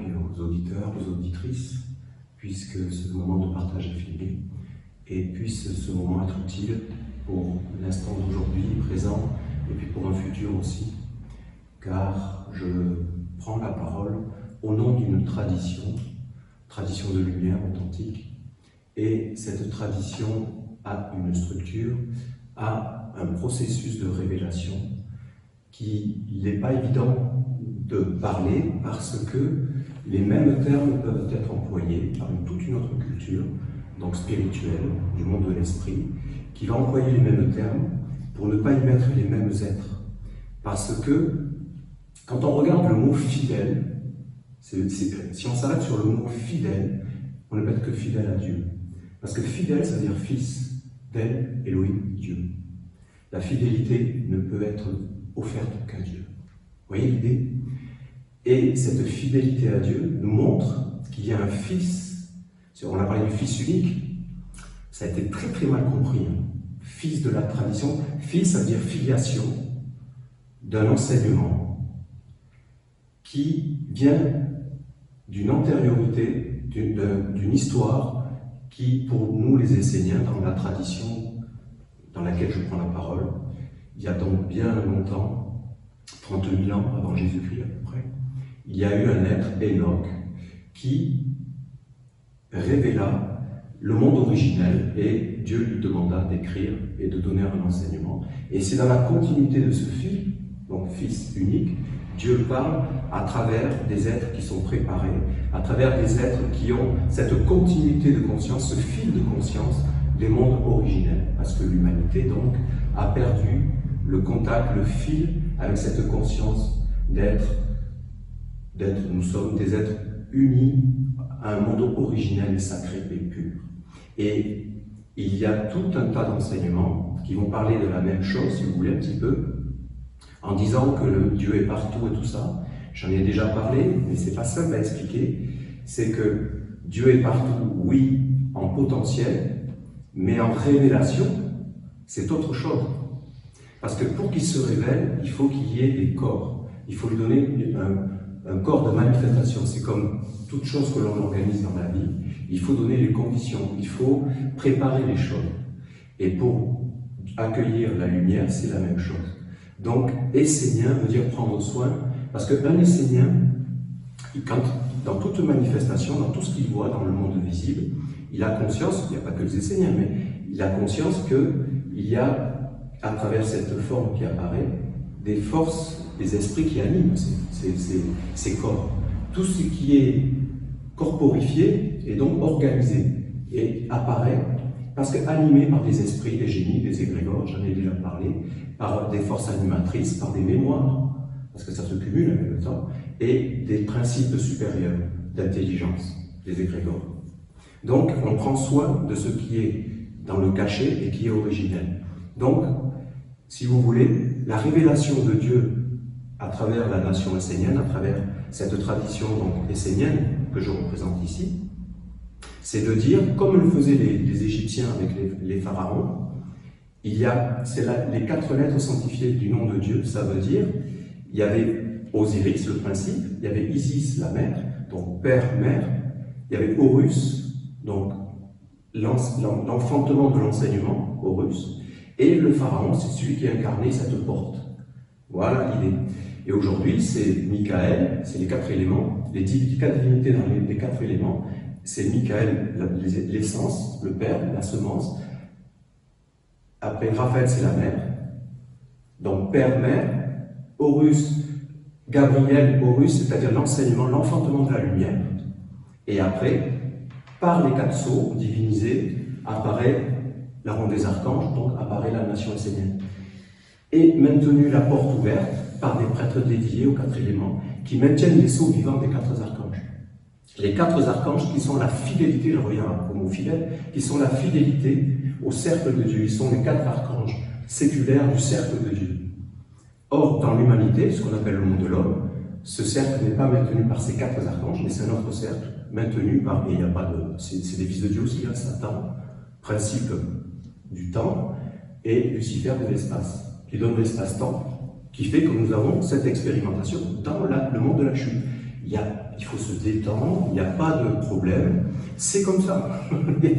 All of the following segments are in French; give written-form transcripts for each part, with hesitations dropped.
et aux auditeurs, aux auditrices, puisque ce moment de partage est fini, et puisse ce moment être utile pour l'instant d'aujourd'hui, présent, et puis pour un futur aussi, car je prends la parole au nom d'une tradition de lumière authentique, et cette tradition a une structure, a un processus de révélation qu'il n'est pas évident de parler parce que les mêmes termes peuvent être employés par toute une autre culture, donc spirituelle, du monde de l'esprit, qui va employer les mêmes termes pour ne pas y mettre les mêmes êtres. Parce que quand on regarde le mot fidèle, si on s'arrête sur le mot fidèle, on ne peut être que fidèle à Dieu. Parce que fidèle, ça veut dire fils d'El Elohim, Dieu. La fidélité ne peut être offerte qu'à Dieu. Vous voyez l'idée? Et cette fidélité à Dieu nous montre qu'il y a un fils. On a parlé du fils unique, ça a été très très mal compris. Fils de la tradition, fils, ça veut dire filiation d'un enseignement qui vient d'une antériorité, d'une histoire qui, pour nous les Esséniens, dans la tradition dans laquelle je prends la parole, il y a donc bien longtemps, 30 000 ans avant Jésus-Christ à peu près, il y a eu un être, Enoch, qui révéla le monde originel et Dieu lui demanda d'écrire et de donner un enseignement. Et c'est dans la continuité de ce fil, donc fils unique, Dieu parle à travers des êtres qui sont préparés, à travers des êtres qui ont cette continuité de conscience, ce fil de conscience des mondes originels. Parce que l'humanité, donc, a perdu le contact, le fil avec cette conscience d'être, nous sommes des êtres unis à un monde originel et sacré et pur. Et il y a tout un tas d'enseignements qui vont parler de la même chose, si vous voulez, un petit peu, en disant que le Dieu est partout et tout ça. J'en ai déjà parlé, mais c'est pas simple à expliquer. C'est que Dieu est partout, oui, en potentiel, mais en révélation, c'est autre chose. Parce que pour qu'il se révèle, il faut qu'il y ait des corps. Il faut lui donner un corps de manifestation. C'est comme toute chose que l'on organise dans la vie. Il faut donner les conditions, il faut préparer les choses. Et pour accueillir la lumière, c'est la même chose. Donc, essénien veut dire prendre soin, parce qu'un essénien, dans toute manifestation, dans tout ce qu'il voit dans le monde visible, il a conscience, il n'y a pas que les esséniens, mais il a conscience qu'il y a, à travers cette forme qui apparaît, des forces, des esprits qui animent ces corps. Tout ce qui est corporifié est donc organisé et apparaît parce qu'animé par des esprits, des génies, des égrégores, j'en ai déjà parlé, par des forces animatrices, par des mémoires, parce que ça se cumule en même temps, et des principes supérieurs d'intelligence, des égrégores. Donc, on prend soin de ce qui est dans le cachet et qui est originel. Donc, si vous voulez, la révélation de Dieu à travers la nation essénienne, à travers cette tradition donc essénienne que je représente ici, c'est de dire, comme le faisaient les Égyptiens avec les pharaons, c'est les 4 lettres sanctifiées du nom de Dieu. Ça veut dire, il y avait Osiris, le principe, il y avait Isis, la mère, donc père, mère, il y avait Horus, donc l'enfantement de l'enseignement, Horus, et le pharaon, c'est celui qui incarnait cette porte. Voilà l'idée. Et aujourd'hui, c'est Michael, c'est les 4 éléments, les 4 divinités dans les 4 éléments. C'est Michael, l'essence, le père, la semence. Après, Raphaël, c'est la mère. Donc, père, mère. Horus, Gabriel, Horus, c'est-à-dire l'enseignement, l'enfantement de la lumière. Et après, par les 4 sceaux divinisés, apparaît la ronde des archanges, donc apparaît la nation essénienne. Et maintenu la porte ouverte par des prêtres dédiés aux 4 éléments, qui maintiennent les sceaux vivants des 4 archanges. Les 4 archanges qui sont la fidélité, je reviens au mot fidèle, qui sont la fidélité au cercle de Dieu. Ils sont les 4 archanges séculaires du cercle de Dieu. Or, dans l'humanité, ce qu'on appelle le monde de l'homme, ce cercle n'est pas maintenu par ces 4 archanges, mais c'est un autre cercle maintenu par, et il n'y a pas de, c'est des fils de Dieu aussi, hein, Satan, principe du temps, et Lucifer de l'espace, qui donne l'espace-temps, qui fait que nous avons cette expérimentation dans le monde de la chute. Il y a il faut se détendre, il n'y a pas de problème. C'est comme ça. Il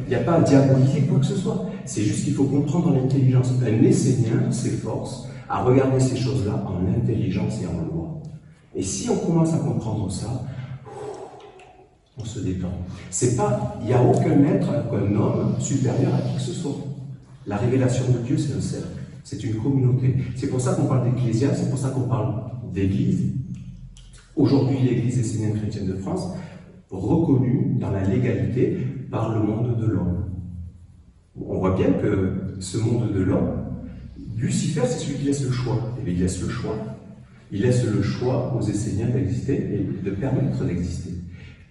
n'y a pas à diaboliser quoi que ce soit. C'est juste qu'il faut comprendre l'intelligence. Un Essénien s'efforce à regarder ces choses-là en intelligence et en loi. Et si on commence à comprendre ça, on se détend. C'est pas, il n'y a aucun être, aucun homme supérieur à qui que ce soit. La révélation de Dieu, c'est un cercle, c'est une communauté. C'est pour ça qu'on parle d'ecclésia, c'est pour ça qu'on parle d'église. Aujourd'hui, l'Église essénienne chrétienne de France, reconnue dans la légalité par le monde de l'homme. On voit bien que ce monde de l'homme, Lucifer, c'est celui qui laisse le choix. Et bien, il laisse le choix. Il laisse le choix aux Esséniens d'exister et de permettre d'exister.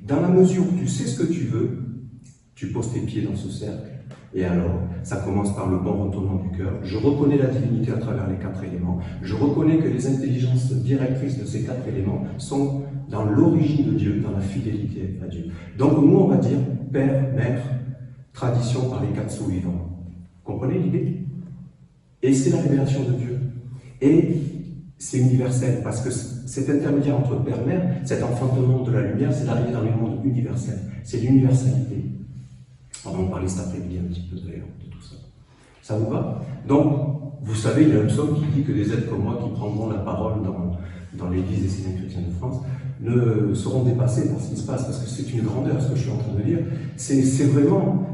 Dans la mesure où tu sais ce que tu veux, tu poses tes pieds dans ce cercle. Et alors, ça commence par le bon retournement du cœur. Je reconnais la divinité à travers les 4 éléments. Je reconnais que les intelligences directrices de ces 4 éléments sont dans l'origine de Dieu, dans la fidélité à Dieu. Donc nous, on va dire Père, Mère, tradition par les 4 sceaux vivants. Comprenez l'idée? Et c'est la révélation de Dieu. Et c'est universel, parce que cet intermédiaire entre Père et Mère, cet enfantement de la lumière, c'est l'arrivée dans le monde universel. C'est l'universalité. On va en parler cet après-midi un petit peu d'ailleurs de tout ça. Ça vous va? Donc, vous savez, il y a un psaume qui dit que des êtres comme moi qui prendront la parole dans l'Église essénienne chrétienne de France ne seront dépassés par ce qui se passe, parce que c'est une grandeur ce que je suis en train de dire. C'est vraiment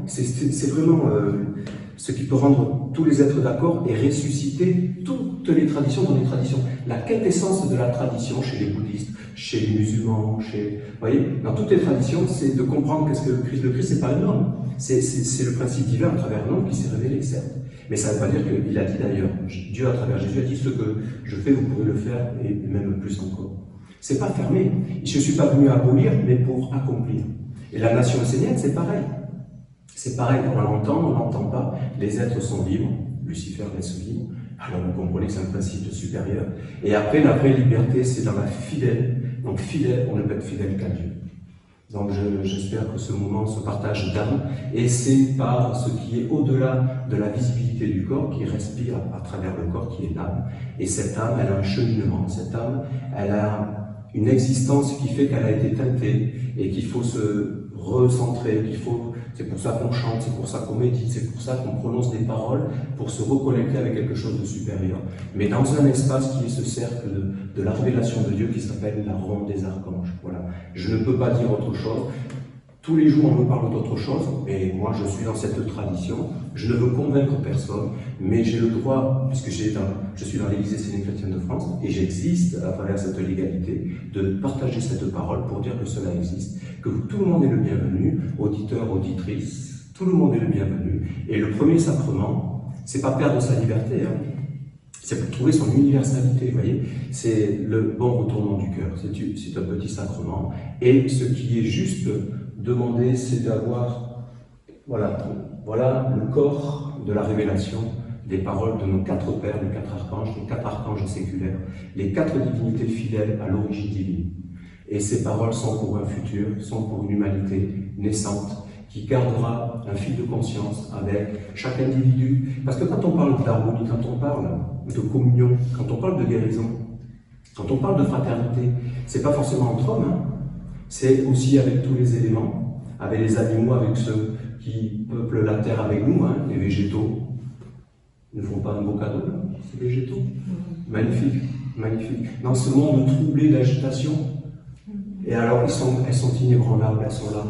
ce qui peut rendre tous les êtres d'accord et ressusciter toutes les traditions dans les traditions. La quintessence de la tradition chez les bouddhistes, chez les musulmans, vous voyez, dans toutes les traditions, c'est de comprendre qu'est-ce que le Christ, c'est pas un homme. C'est le principe divin à travers un homme qui s'est révélé, certes. Mais ça ne veut pas dire qu'il a dit d'ailleurs, Dieu à travers Jésus a dit ce que je fais, vous pouvez le faire, et même plus encore. C'est pas fermé. Je ne suis pas venu abolir, mais pour accomplir. Et la nation essénienne, c'est pareil. C'est pareil, on l'entend, on n'entend pas. Les êtres sont libres, Lucifer laisse libre. Alors vous comprenez que c'est un principe supérieur. Et après, la vraie liberté, c'est dans la fidèle. Donc fidèle, on ne peut être fidèle qu'à Dieu. Donc j'espère que ce moment, ce partage d'âme, et c'est par ce qui est au-delà de la visibilité du corps, qui respire à travers le corps, qui est l'âme. Et cette âme, elle a un cheminement. Cette âme, elle a une existence qui fait qu'elle a été teintée et qu'il faut se recentrer, c'est pour ça qu'on chante, c'est pour ça qu'on médite, c'est pour ça qu'on prononce des paroles, pour se reconnecter avec quelque chose de supérieur. Mais dans un espace qui est ce cercle de la révélation de Dieu qui s'appelle la ronde des archanges. Voilà. Je ne peux pas dire autre chose. Tous les jours, on me parle d'autre chose, et moi, je suis dans cette tradition. Je ne veux convaincre personne, mais j'ai le droit, puisque je suis dans l'Église essénienne chrétienne de France, et j'existe à travers cette légalité, de partager cette parole pour dire que cela existe, que tout le monde est le bienvenu, auditeurs, auditrices, tout le monde est le bienvenu. Et le premier sacrement, c'est pas perdre sa liberté, hein. C'est pour trouver son universalité, vous voyez. C'est le bon retournement du cœur, c'est un petit sacrement. Et ce qui est juste demandé, c'est d'avoir, voilà le corps de la révélation des paroles de nos 4 pères, les 4 archanges, les 4 archanges séculaires, les 4 divinités fidèles à l'origine divine. Et ces paroles sont pour un futur, sont pour une humanité naissante, qui gardera un fil de conscience avec chaque individu. Parce que quand on parle d'harmonie, quand on parle de communion, quand on parle de guérison, quand on parle de fraternité, c'est pas forcément entre hommes, hein. C'est aussi avec tous les éléments, avec les animaux, avec ceux qui peuplent la terre avec nous, hein, les végétaux. Ils ne font pas un beau cadeau, là, ces végétaux. Magnifique, magnifique. Dans ce monde troublé d'agitation, et alors elles sont inébranlables, elles sont là.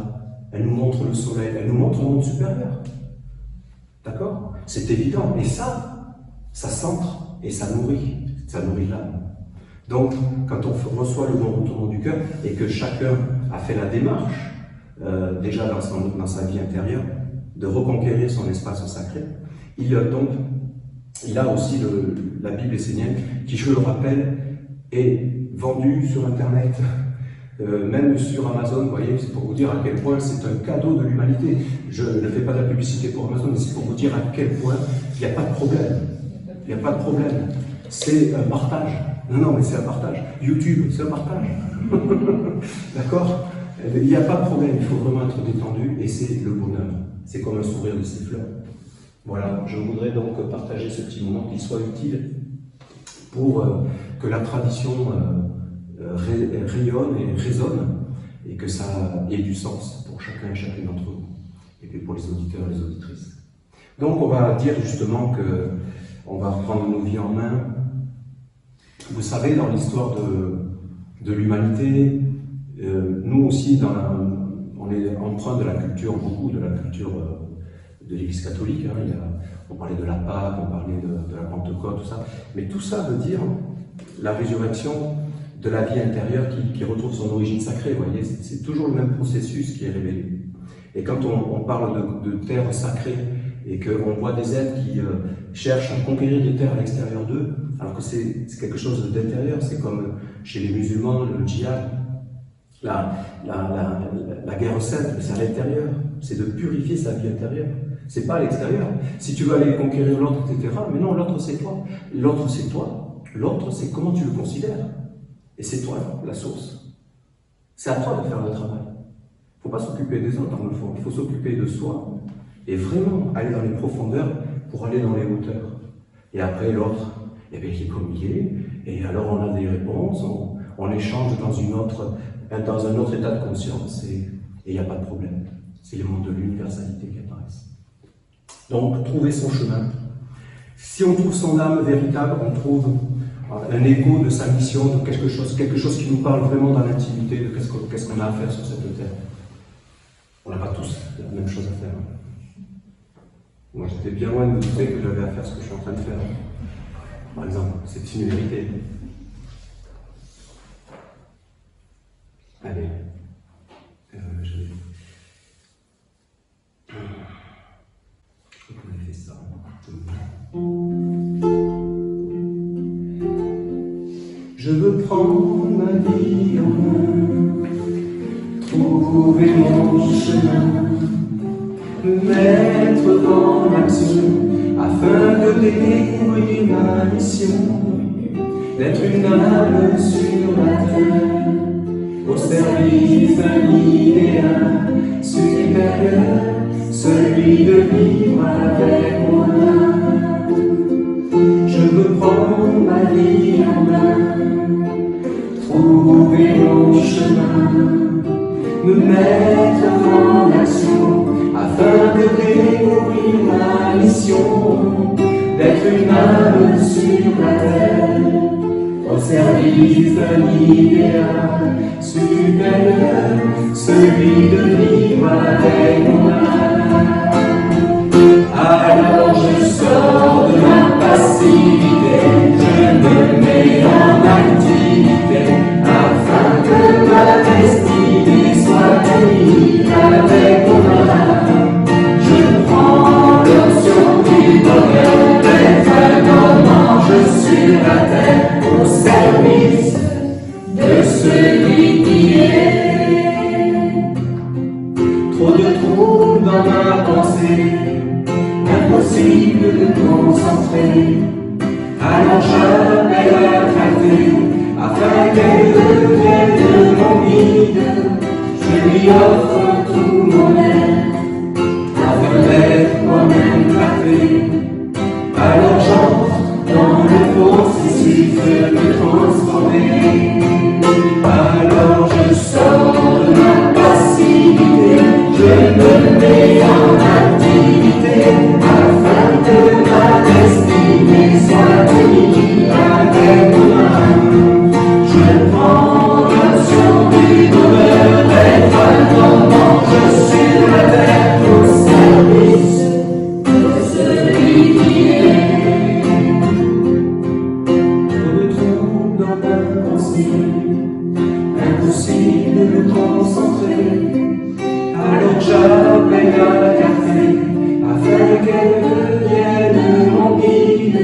Elles nous montrent le soleil, elles nous montrent un monde supérieur. D'accord? C'est évident. Et ça centre et ça nourrit l'âme. Donc, quand on reçoit le bon retournement du cœur et que chacun a fait la démarche, déjà dans sa vie intérieure, de reconquérir son espace sacré, il a aussi la Bible essénienne qui, je le rappelle, est vendue sur Internet. Même sur Amazon, vous voyez, c'est pour vous dire à quel point c'est un cadeau de l'humanité. Je ne fais pas de la publicité pour Amazon, mais c'est pour vous dire à quel point il n'y a pas de problème. Il n'y a pas de problème. C'est un partage. Non, mais c'est un partage. YouTube, c'est un partage. D'accord? Il n'y a pas de problème, il faut vraiment être détendu, et c'est le bonheur. C'est comme un sourire de ses fleurs. Voilà, je voudrais donc partager ce petit moment, qu'il soit utile pour que la tradition rayonne et résonne, et que ça ait du sens pour chacun et chacune d'entre vous, et puis pour les auditeurs et les auditrices. Donc on va dire justement que on va prendre nos vies en main. Vous savez, dans l'histoire de l'humanité, nous aussi, on est empreint de la culture, beaucoup de la culture de l'Église catholique. Hein. On parlait de la Pâque, on parlait de la Pentecôte, tout ça. Mais tout ça veut dire la résurrection de la vie intérieure qui retrouve son origine sacrée. Vous voyez, c'est toujours le même processus qui est révélé. Et quand on parle de terre sacrée et qu'on voit des êtres qui cherchent à conquérir des terres à l'extérieur d'eux, alors que c'est quelque chose d'intérieur, c'est comme chez les musulmans, le djihad, la guerre sainte, c'est à l'intérieur, c'est de purifier sa vie intérieure, c'est pas à l'extérieur. Si tu veux aller conquérir l'autre, etc., mais non, l'autre c'est toi, l'autre c'est toi, l'autre c'est comment tu le considères, et c'est toi la source. C'est à toi de faire le travail. Il ne faut pas s'occuper des autres, dans le fond, il faut s'occuper de soi, et vraiment aller dans les profondeurs pour aller dans les hauteurs. Et après l'autre, eh bien, il est comme il est, et alors on a des réponses, on échange dans un autre état de conscience, et il n'y a pas de problème. C'est le monde de l'universalité qui apparaissent. Donc, trouver son chemin. Si on trouve son âme véritable, on trouve un écho de sa mission, de quelque chose qui nous parle vraiment dans l'intimité de qu'est-ce qu'on a à faire sur cette terre. On n'a pas tous la même chose à faire. Moi, j'étais bien loin de me douter que j'avais à faire ce que je suis en train de faire. Par exemple, c'est une vérité. Allez, je crois qu'on a fait ça. Je veux prendre ma vie en main, trouver mon chemin, me mettre dans l'action, afin de découvrir ma mission, d'être une âme sur la terre, au service d'un idéal supérieur, celui de vivre avec mon âme. Je veux prendre ma vie en main, trouver mon chemin, me mettre en action, afin de découvrir ma mission, d'être une âme sur la terre, au service d'un idéal supérieur, celui de vivre avec mon âme. Alors je sors de ma passivité, je me mets en activité, afin que ma destinée soit bénie avec mon âme. Je prends l'option du bonheur d'être un moment sur la terre, au service de celui qui est. Trop de troubles dans ma pensée, impossible de concentrer. Alors j'appelle la clarté, afin qu'elle devienne mon guide. Je lui offre tout mon être, afin d'être moi-même parfait. Alors j'entre dans le processus de me transformer. Alors je sors de ma passivité, je me mets en activité, afin que ma destinée soit bénie avec mon âme. Je prends l'option du bonheur d'être un moment, je suis sur la terre, au service de celui qui est. Trop de troubles dans ma pensée, impossible de me concentrer. Alors j'appelle la clarté, afin qu'elle devienne mon guide.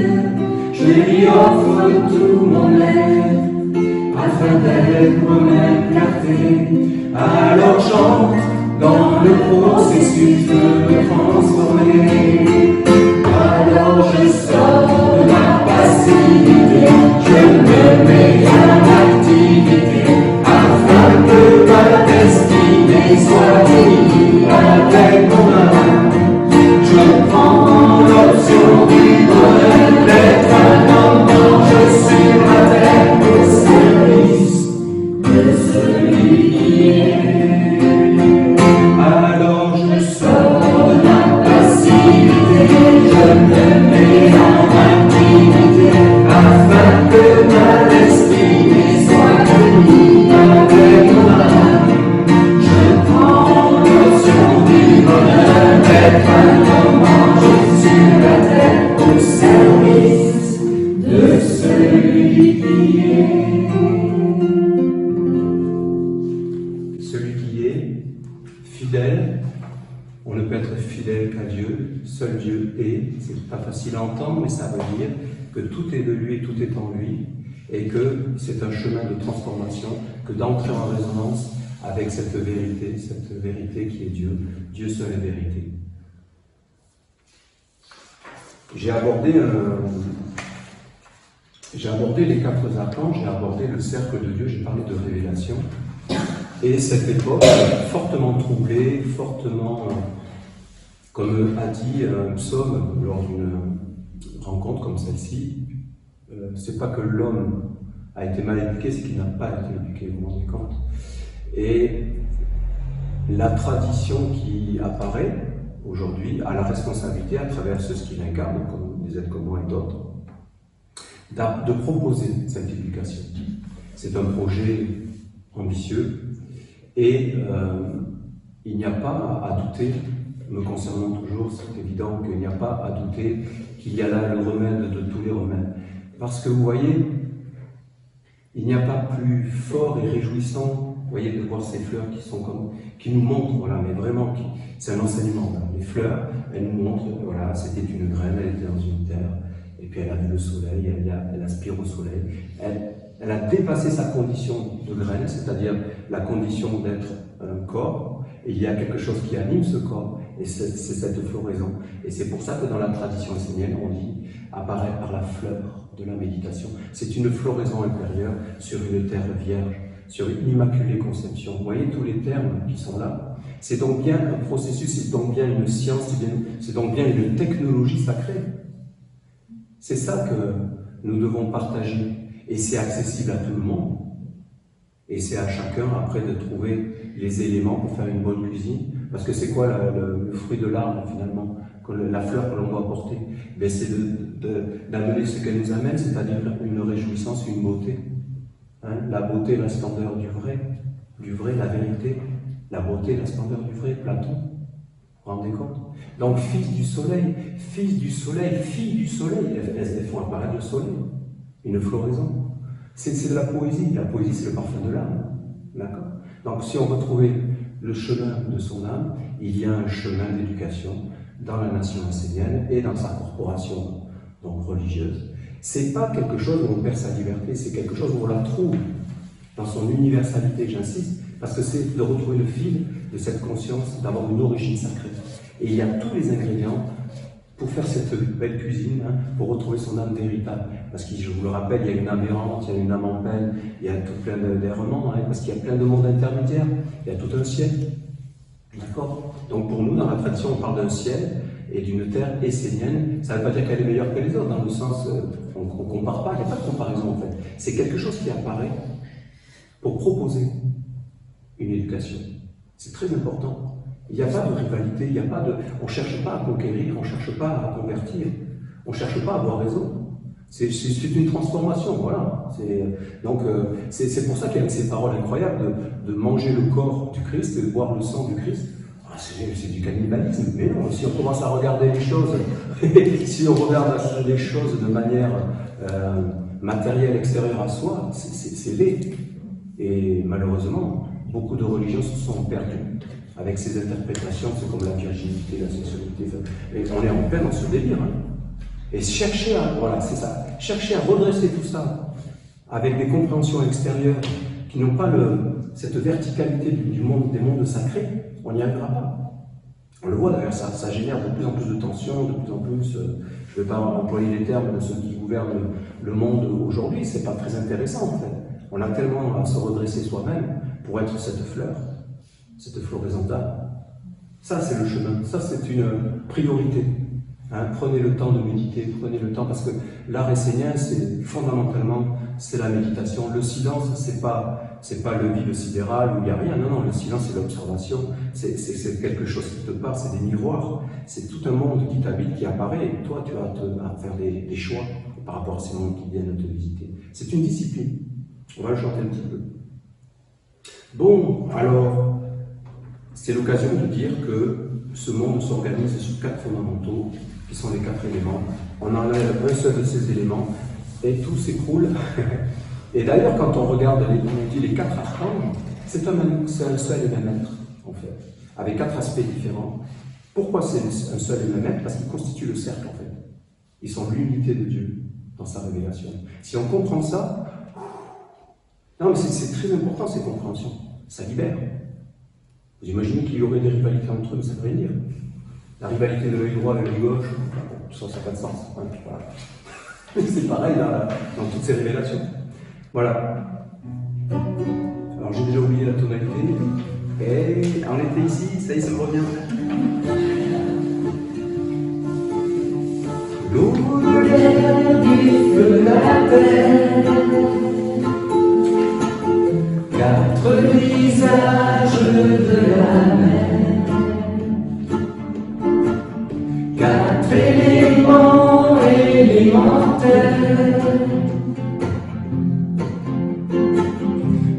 Je lui offre tout mon être, afin d'être moi-même clarté. Alors j'entre dans le processus de me transformer. Alors je sors de ma passivité, je me mets en activité, afin que ma destinée soit bénie avec mon âme. Je prends l'option du bonheur d'être un enfant, je suis la terre, au service celui qui est fidèle. On ne peut être fidèle qu'à Dieu, seul Dieu est. C'est pas facile à entendre, mais ça veut dire que tout est de lui et tout est en lui, et que c'est un chemin de transformation, que d'entrer en résonance avec cette vérité qui est Dieu. Dieu seul est vérité. J'ai abordé les 4 archanges, j'ai abordé le cercle de Dieu, j'ai parlé de révélation. Et cette époque, fortement troublée, fortement, comme a dit un psaume lors d'une rencontre comme celle-ci, c'est pas que l'homme a été mal éduqué, c'est qu'il n'a pas été éduqué, vous vous rendez compte. Et la tradition qui apparaît aujourd'hui a la responsabilité, à travers ce qu'il incarne, comme des êtres comme moi et d'autres, de proposer cette éducation. C'est un projet ambitieux. Et il n'y a pas à douter, me concernant toujours, c'est évident qu'il n'y a pas à douter qu'il y a là le remède de tous les remèdes. Parce que vous voyez, il n'y a pas plus fort et réjouissant, vous voyez, de voir ces fleurs qui nous montrent, voilà, mais vraiment, c'est un enseignement. Là. Les fleurs, elles nous montrent, voilà, c'était une graine, elle était dans une terre, et puis elle a vu le soleil, elle aspire au soleil, elle a dépassé sa condition de graine, c'est-à-dire la condition d'être un corps, et il y a quelque chose qui anime ce corps, et c'est cette floraison. Et c'est pour ça que dans la tradition essénienne, on dit apparaît par la fleur de la méditation. C'est une floraison intérieure sur une terre vierge, sur une immaculée conception. Vous voyez tous les termes qui sont là. C'est donc bien un processus, c'est donc bien une science, c'est donc bien une technologie sacrée. C'est ça que nous devons partager. Et c'est accessible à tout le monde. Et c'est à chacun, après, de trouver les éléments pour faire une bonne cuisine. Parce que c'est quoi le fruit de l'arbre, finalement, la fleur que l'on doit porter? Ben, c'est d'amener ce qu'elle nous amène, c'est-à-dire une réjouissance, une beauté. Hein? La beauté, la splendeur du vrai, la vérité. La beauté, la splendeur du vrai, Platon. Vous vous rendez compte? Donc, fils du soleil, fille du soleil, elles font apparaître le soleil. Une floraison. C'est de la poésie. La poésie, c'est le parfum de l'âme. D'accord? Donc, si on veut trouver le chemin de son âme, il y a un chemin d'éducation dans la nation essénienne et dans sa corporation donc religieuse. C'est pas quelque chose où on perd sa liberté, c'est quelque chose où on la trouve dans son universalité, j'insiste, parce que c'est de retrouver le fil de cette conscience, d'avoir une origine sacrée. Et il y a tous les ingrédients pour faire cette belle cuisine, hein, pour retrouver son âme véritable. Parce que, je vous le rappelle, il y a une âme errante, il y a une âme en peine, il y a tout plein d'errements, hein, parce qu'il y a plein de mondes intermédiaires, il y a tout un ciel. D'accord? Donc pour nous, dans la tradition, on parle d'un ciel et d'une terre essénienne. Ça ne veut pas dire qu'elle est meilleure que les autres, dans le sens, on ne compare pas, il n'y a pas de comparaison en fait. C'est quelque chose qui apparaît pour proposer une éducation. C'est très important. Il n'y a pas de rivalité, on ne cherche pas à conquérir, on ne cherche pas à convertir, on ne cherche pas à avoir raison. C'est une transformation, voilà. Donc c'est pour ça qu'il y a ces paroles incroyables de manger le corps du Christ et de boire le sang du Christ. Ah, c'est du cannibalisme, mais non, si on commence à regarder les choses, si on regarde les choses de manière matérielle, extérieure à soi, c'est laid. Et malheureusement, beaucoup de religions se sont perdues avec ces interprétations, c'est comme la virginité, la sexualité, et on est en plein dans ce délire. Hein. Et chercher à redresser tout ça avec des compréhensions extérieures qui n'ont pas cette verticalité des mondes sacrés, on n'y arrivera pas. On le voit d'ailleurs, ça génère de plus en plus de tensions, de plus en plus, je ne vais pas employer les termes de ceux qui gouvernent le monde aujourd'hui, c'est pas très intéressant en fait. On a tellement à se redresser soi-même pour être cette floraison d'âme. Ça c'est le chemin, ça c'est une priorité. Hein, prenez le temps de méditer, prenez le temps, parce que l'art essénien, c'est fondamentalement, c'est la méditation. Le silence, c'est pas le vide sidéral où il n'y a rien. Non, le silence, c'est l'observation. C'est quelque chose qui te parle, c'est des miroirs. C'est tout un monde qui t'habite, qui apparaît, et toi, tu vas faire des choix par rapport à ces mondes qui viennent te visiter. C'est une discipline. On va le chanter un petit peu. Bon, alors, c'est l'occasion de dire que ce monde s'organise sur 4 fondamentaux, qui sont les 4 éléments. On enlève un seul de ces éléments et tout s'écroule. Et d'ailleurs, quand on regarde les 4 archanges, C'est un seul et même être, en fait, avec 4 aspects différents. Pourquoi c'est un seul et même être? Parce qu'ils constituent le cercle, en fait. Ils sont l'unité de Dieu dans sa révélation. Si on comprend ça, non, mais c'est très important, ces compréhensions. Ça libère. Vous imaginez qu'il y aurait des rivalités entre eux, ça veut rien dire. La rivalité de l'œil droit et de l'œil gauche, tout ça n'a pas de sens. Hein, voilà. C'est pareil là, dans toutes ces révélations. Voilà. Alors j'ai déjà oublié la tonalité. Et on était ici, ça y est, ça me revient. L'eau de l'air, du feu de la terre, 4 visages de la mer, 4 éléments élémentaires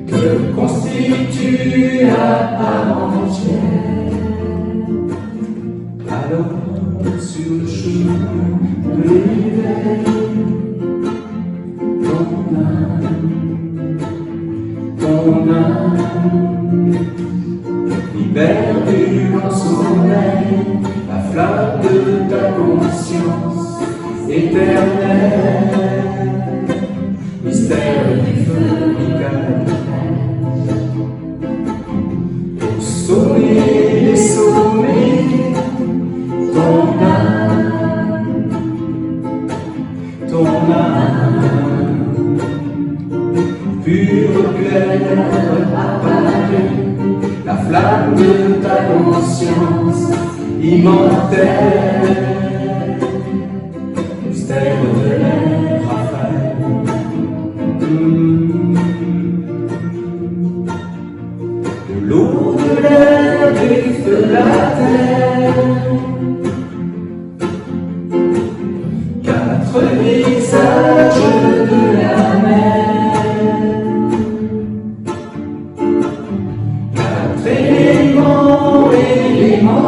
que constitue la part entière. Alors, sur le chemin de l'éveil, ton âme libère du grand sommeil la flamme de ta conscience éternelle, mystère du feu Michael. Au sommet des sommets, ton âme, pure claire apparue, la flamme de ta conscience immortelle, mystère de l'air Raphaël. De l'eau, de l'air, du feu, de la terre, 4 visages de la mer, 4 éléments élémentaires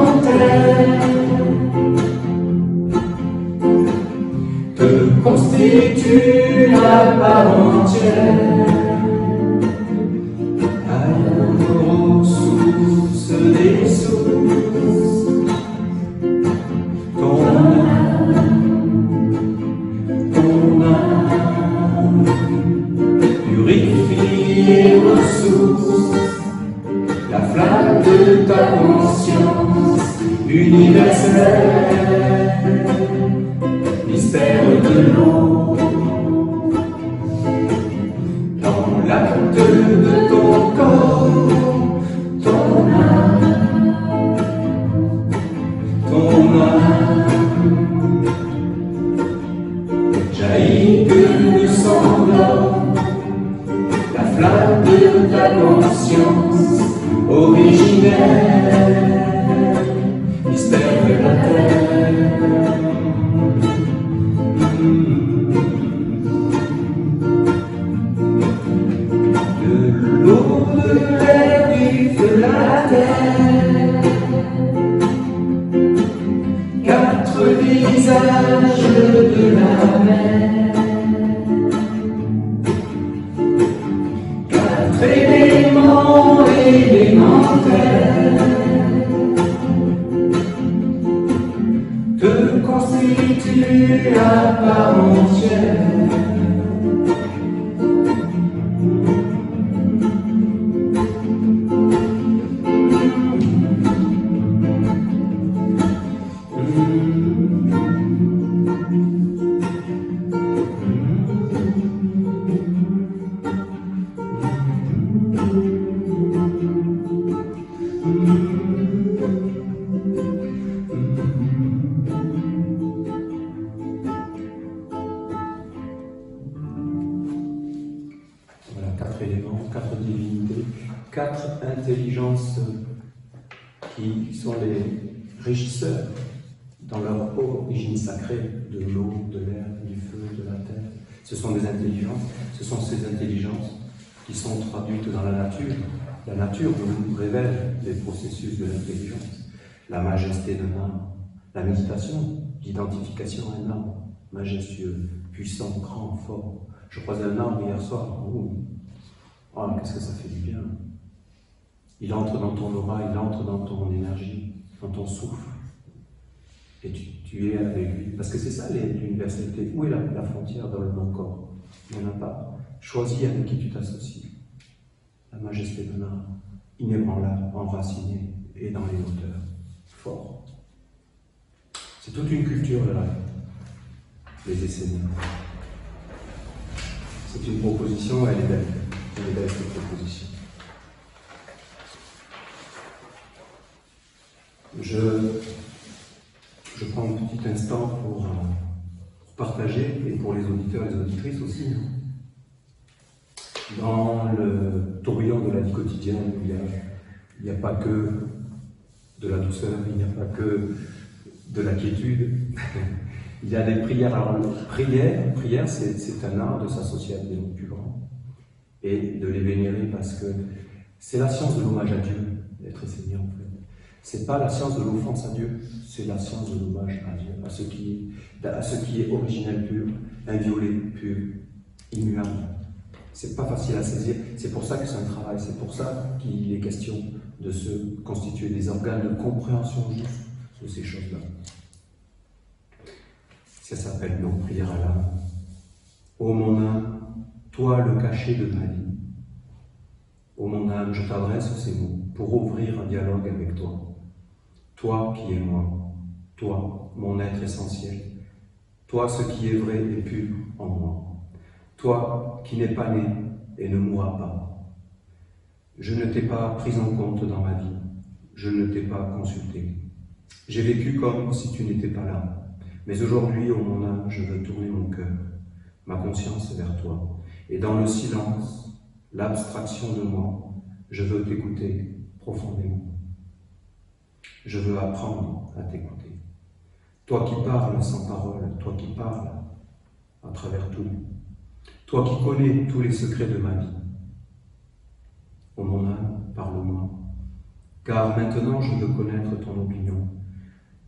te constituent la part entière. Alors, aux sources des sources, ton âme purifie et ressource la flamme de ta conscience universelle, mystère de l'eau, dans l'acte de ton corps, ton âme jaillit que s'endort la flamme de ta conscience originelle, mystère de la terre. De l'eau, de l'air, du feu, de la terre, 4 visages de la mer, 4 éléments élémentaires te constituent la part entière. Voilà, 4 éléments, 4 divinités, 4 intelligences qui sont les régisseurs dans leur origine sacrée de l'eau, de l'air, du feu, de la terre. Ce sont des intelligences, ce sont ces intelligences qui sont traduites dans la nature. La nature nous révèle les processus de l'intelligence, la majesté d'un arbre, la méditation, l'identification à un arbre, majestueux, puissant, grand, fort. Je croisais un arbre hier soir, oh, qu'est-ce que ça fait du bien. Il entre dans ton aura, il entre dans ton énergie, dans ton souffle. Et tu es avec lui. Parce que c'est ça l'universalité. Où est la frontière dans le non-corps? Il n'y en a pas. Choisis avec qui tu t'associes. La majesté de l'âme, inébranlable, enracinée et dans les hauteurs. Fort. C'est toute une culture de la vie. Les Esséniens. C'est une proposition, elle est belle. Elle est belle cette proposition. Je prends un petit instant pour partager, et pour les auditeurs et les auditrices aussi. Dans le tourbillon de la vie quotidienne, il n'y a pas que de la douceur, il n'y a pas que de la quiétude. Il y a des prières. Alors, prière, c'est un art de s'associer à des gens plus grands et de les vénérer, parce que c'est la science de l'hommage à Dieu, d'être Essénien en fait. C'est pas la science de l'offense à Dieu, c'est la science de l'hommage à Dieu, à ce qui est originel pur, inviolé pur, immuable. C'est pas facile à saisir, c'est pour ça que c'est un travail, c'est pour ça qu'il est question de se constituer des organes de compréhension juste de ces choses-là. Ça s'appelle donc prière à l'âme. Ô mon âme, toi le cachet de ma vie. Ô mon âme, je t'adresse ces mots pour ouvrir un dialogue avec toi. Toi qui es moi, toi, mon être essentiel, toi ce qui est vrai et pur en moi, toi qui n'es pas né et ne mourras pas. Je ne t'ai pas pris en compte dans ma vie, je ne t'ai pas consulté. J'ai vécu comme si tu n'étais pas là, mais aujourd'hui, ô mon âme, je veux tourner mon cœur, ma conscience vers toi, et dans le silence, l'abstraction de moi, je veux t'écouter profondément. Je veux apprendre à t'écouter. Toi qui parles sans parole, toi qui parles à travers tout, toi qui connais tous les secrets de ma vie. Ô mon âme, parle-moi, car maintenant je veux connaître ton opinion,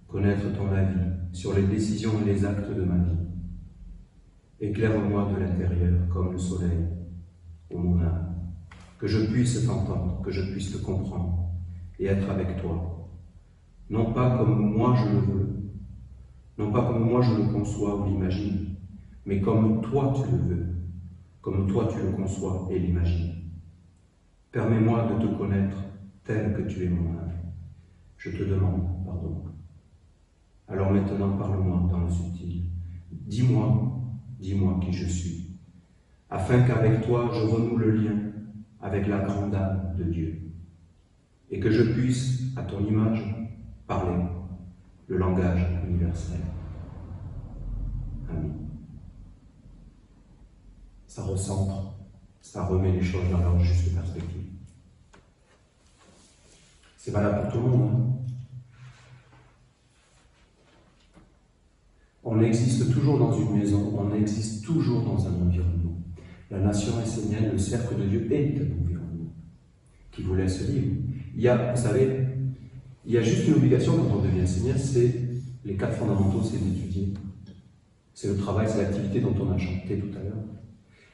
connaître ton avis sur les décisions et les actes de ma vie. Éclaire-moi de l'intérieur comme le soleil, ô mon âme, que je puisse t'entendre, que je puisse te comprendre et être avec toi. Non pas comme moi je le veux, non pas comme moi je le conçois ou l'imagine, mais comme toi tu le veux, comme toi tu le conçois et l'imagines. Permets-moi de te connaître tel que tu es mon âme. Je te demande pardon. Alors maintenant parle-moi dans le subtil. Dis-moi qui je suis, afin qu'avec toi je renoue le lien avec la grande âme de Dieu, et que je puisse, à ton image, parler le langage universel. Amen. Ça recentre, ça remet les choses dans leur juste perspective. C'est valable pour tout le monde. Hein. On existe toujours dans une maison, on existe toujours dans un environnement. La nation essénienne, le cercle de Dieu est un environnement qui vous laisse libre. Vous savez, il y a juste une obligation quand on devient essénien, c'est les 4 fondamentaux, c'est d'étudier. C'est le travail, c'est l'activité dont on a chanté tout à l'heure.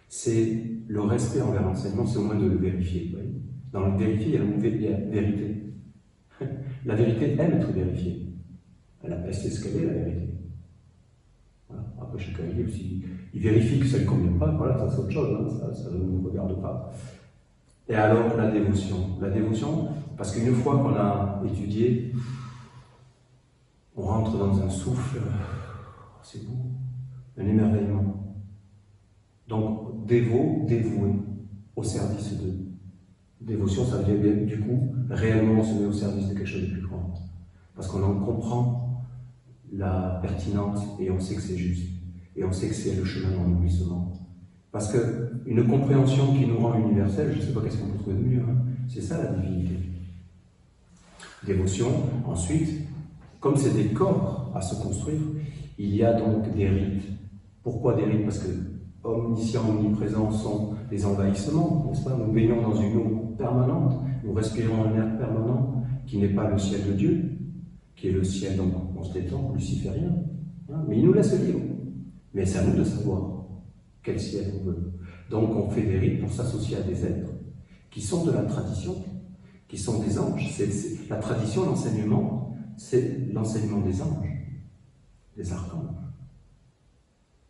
C'est le respect envers l'enseignement, c'est au moins de le vérifier. Vous voyez. Dans le vérifier, il y a le mot vérité. La vérité aime être vérifiée. Elle sait ce qu'elle est, la vérité. Voilà. Après, chacun il vérifie que ça ne lui convient pas, voilà, ça c'est autre chose, hein, ça ne nous regarde pas. Et alors, la dévotion. La dévotion, parce qu'une fois qu'on a étudié, on rentre dans un souffle, c'est beau, un émerveillement. Donc, dévoué au service d'eux. Dévotion, ça veut dire, du coup, réellement on se met au service de quelque chose de plus grand. Parce qu'on en comprend la pertinence et on sait que c'est juste. Et on sait que c'est le chemin dans l'oublissement. Parce qu'une compréhension qui nous rend universelle, je ne sais pas qu'est-ce qu'on peut trouver de mieux, hein, c'est ça la divinité. Dévotion, ensuite, comme c'est des corps à se construire, il y a donc des rites. Pourquoi des rites? Parce que omniscients, omniprésents sont des envahissements, n'est-ce pas? Nous baignons dans une eau permanente, nous respirons un air permanent qui n'est pas le ciel de Dieu, qui est le ciel, donc on se détend, luciférien, hein, mais il nous laisse libre. Mais c'est à nous de savoir quel ciel on veut. Donc on fait des rites pour s'associer à des êtres qui sont de la tradition, qui sont des anges. La tradition, l'enseignement, c'est l'enseignement des anges, des archanges,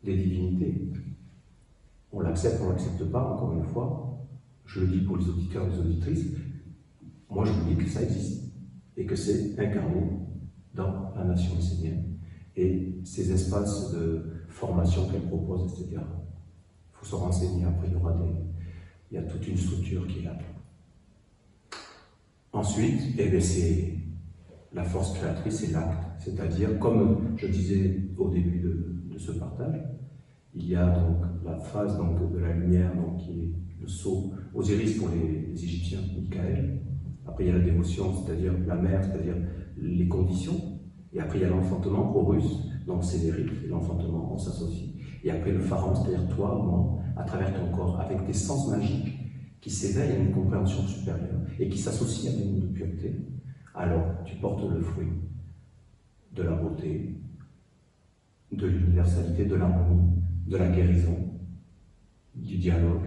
des divinités. On l'accepte, on ne l'accepte pas, encore une fois. Je le dis pour les auditeurs et les auditrices. Moi, je vous dis que ça existe et que c'est incarné dans la nation essénienne et ces espaces de formation qu'elle propose, etc. Il faut se renseigner, après il y a toute une structure qui est là. Ensuite, c'est la force créatrice, c'est l'acte, c'est-à-dire, comme je disais au début de ce partage, il y a donc la phase de la lumière, qui est le sceau Osiris pour les Égyptiens, Michael. Après, il y a la dévotion, c'est-à-dire la mère, c'est-à-dire les conditions. Et après, il y a l'enfantement, Horus, donc c'est les rites, l'enfantement, on s'associe. Et après, le pharaon, c'est-à-dire toi, moi, à travers ton corps, avec des sens magiques qui s'éveillent à une compréhension supérieure et qui s'associent à des mondes de pureté. Alors, tu portes le fruit de la beauté, de l'universalité, de l'harmonie, de la guérison, du dialogue,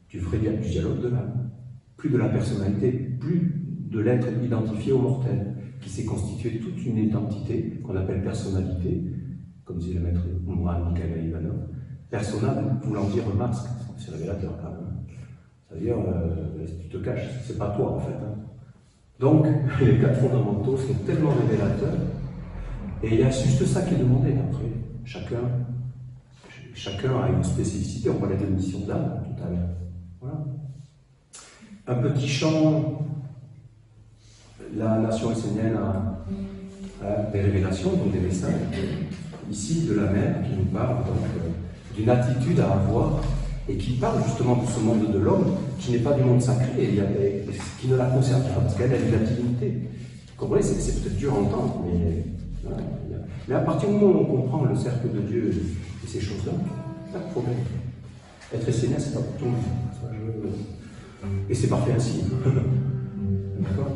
du vrai du dialogue de l'âme, plus de la personnalité, plus de l'être identifié au mortel, qui s'est constitué toute une identité qu'on appelle personnalité, comme disait le maître moine Mikhail Ivanov, persona voulant dire masque, c'est révélateur quand même. C'est-à-dire, tu te caches, c'est pas toi en fait. Donc, les quatre fondamentaux sont tellement révélateurs, et il y a juste ça qui est demandé après. Chacun a une spécificité, on parlait de mission d'âme tout à l'heure. Voilà. Un petit chant, la nation essénienne a des révélations, donc des messages, ici de la mère qui nous parle d'une attitude à avoir et qui parle justement de ce monde de l'homme qui n'est pas du monde sacré et qui ne la concerne pas parce qu'elle a de la divinité. Vous comprenez, c'est peut-être dur à entendre, mais à partir du moment où on comprend le cercle de Dieu et ces choses-là, pas de problème. Être essénien, c'est pas pour tout le monde. Et c'est parfait ainsi. D'accord ?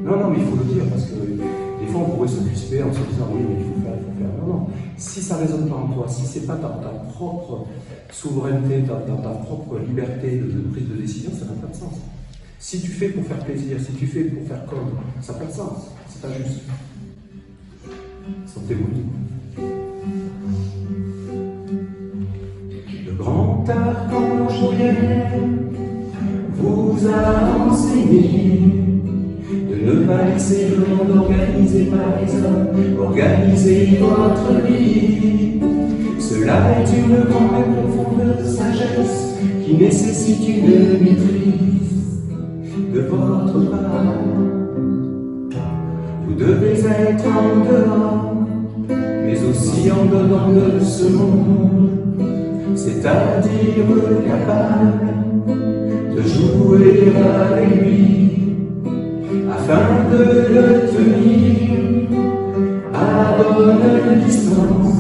Non, mais il faut le dire, parce que des fois on pourrait se crisper en se disant oui, mais il faut faire. Non. Si ça ne résonne pas en toi, si ce n'est pas dans ta propre souveraineté, dans ta propre liberté de prise de décision, ça n'a pas de sens. Si tu fais pour faire plaisir, si tu fais pour faire comme, ça n'a pas de sens. C'est pas juste. Sentez-vous libre. Le grand archange vous a enseigné de ne pas laisser le monde organisé par les hommes organiser votre vie. Cela est une grande et profonde sagesse qui nécessite une maîtrise de votre part. Vous devez être en dehors, mais aussi en dedans de ce monde, c'est-à-dire capable de jouer avec lui, afin de le tenir à bonne distance.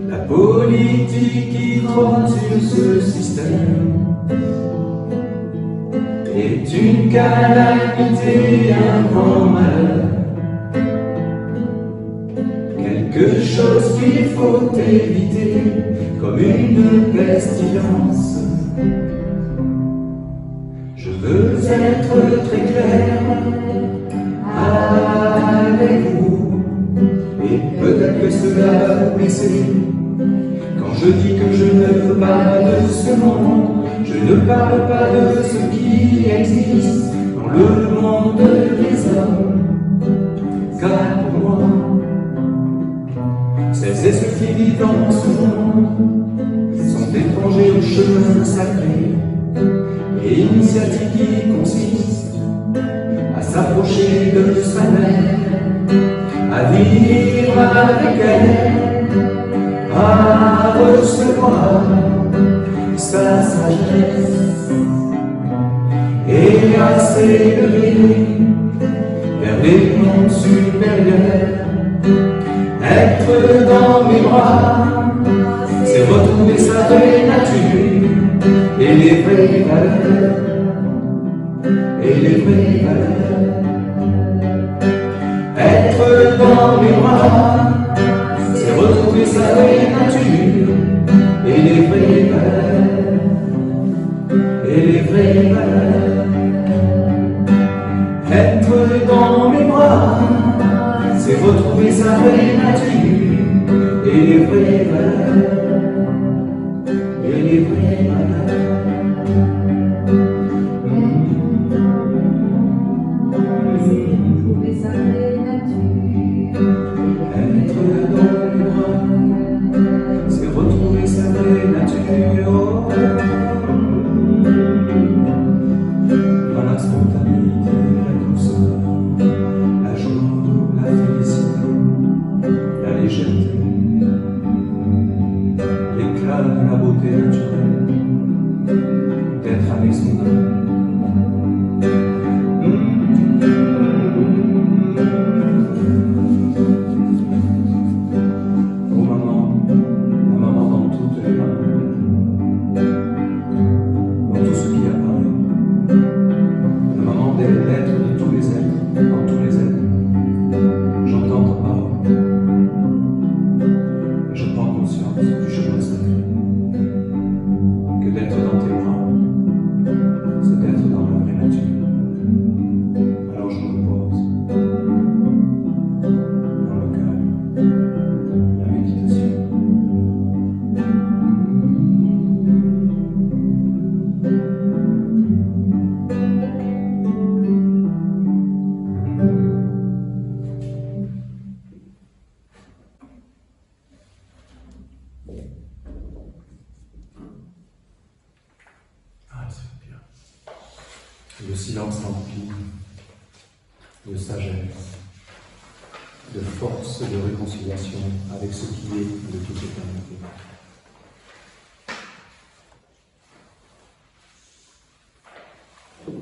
La politique qui trône sur ce système est une calamité, un grand malheur, quelque chose qu'il faut éviter comme une pestilence. Je veux être très clair avec vous, et peut-être que cela va vous blesser. Quand je dis que je ne veux pas de ce monde, je ne parle pas de ce qui existe dans le monde des hommes. Car pour moi, celles et ceux qui vivent dans ce monde sont étrangers au chemin sacré et initiative qui consiste à s'approcher de sa mère, à vivre avec elle, à recevoir sa sagesse et à s'élever vers les mondes supérieurs. Être dans mes bras, c'est retrouver sa vraie nature et les vraies valeurs, dans mes bras, c'est retrouver sa vraie nature et les vraies valeurs, et les vraies valeurs. Être dans mes bras, c'est retrouver sa vraie nature et les vraies valeurs, et les vraies valeurs. Le silence rempli de sagesse, de force et de réconciliation avec ce qui est de toute éternité.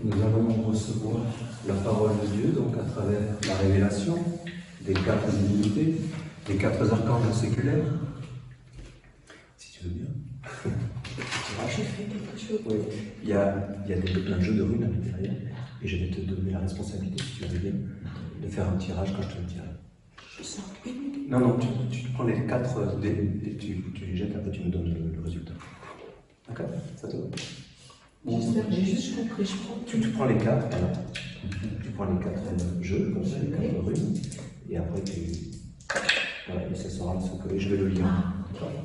Nous allons recevoir la parole de Dieu, donc à travers la révélation des 4 divinités, des 4 archanges séculaires. Si tu veux bien. J'ai fait quelque chose. Oui. Il y a un jeu de runes à l'intérieur, et je vais te donner la responsabilité, si tu veux bien, de faire un tirage quand je te le dirai. Je sors une. Non, tu prends les 4, tu les jettes, après tu me donnes le résultat. D'accord? Ça te va? J'espère que j'ai juste compris. Tu prends les 4, voilà. Tu prends les 4 jeux, comme ça, les 4 runes, et après tu... Voilà, et ça sera ce que je vais le lire. Voilà.